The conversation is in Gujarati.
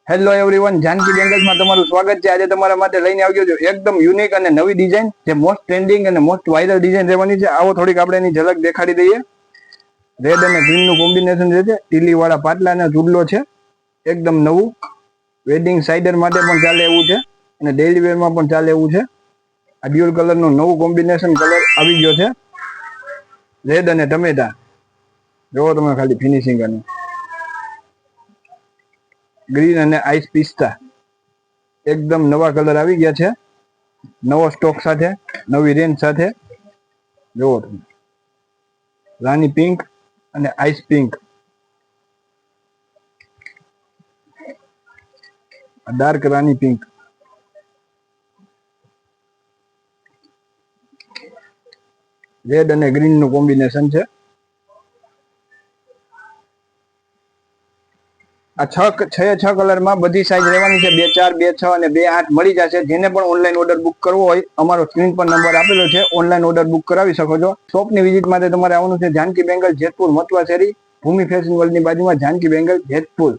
હેલો એવરીવન, જાનકી બેંગલ્સમાં તમારું સ્વાગત છે। આજે તમારા માટે લઈને આવ્યો છું એકદમ યુનિક અને નવી ડિઝાઇન, જે મોસ્ટ ટ્રેન્ડિંગ અને મોસ્ટ વાયરલ ડિઝાઇન રહેવાની છે। આવો થોડીક આપણે એની ઝલક દેખાડી દઈએ। રેડ અને ગ્રીન નું કોમ્બિનેશન છે, ટીલી વાળા પાટલા અને ચૂડલો છે, એકદમ નવું। વેડિંગ સાઇડર માટે પણ ચાલે એવું છે અને ડેઇલી વેર માં પણ ચાલે એવું છે। આ ડ્યુઅલ કલર નું નવું કોમ્બિનેશન કલર આવી ગયો છે, રેડ અને ટમેટા। જોવો તમે ખાલી ફિનિશિંગ અને ગ્રીન અને આઈસ પિસ્તા, એકદમ નવા કલર આવી ગયા છે, નવો સ્ટોક સાથે, નવી રેન્જ સાથે। જોવો તમે રાની પિંક અને આઈસ પિંક, ડાર્ક રાની પિંક, રેડ અને ગ્રીન નું કોમ્બિનેશન છે। આ છ કલર માં બધી સાઈઝ રહેવાની છે। 2, 4, 2, 6 અને 2, 8 મળી જશે। જેને પણ ઓનલાઈન ઓર્ડર બુક કરવો હોય, અમારો સ્ક્રીન પર નંબર આપેલો છે, ઓનલાઈન ઓર્ડર બુક કરાવી શકો છો। શોપની વિઝિટ માટે તમારે આવવાનું છે જાનકી બેંગલ, જેતપુર, મથુરા શેરી, ભૂમિ ફેશન વર્લ્ડ ની બાજુમાં જાનકી બેંગલ, જેતપુર।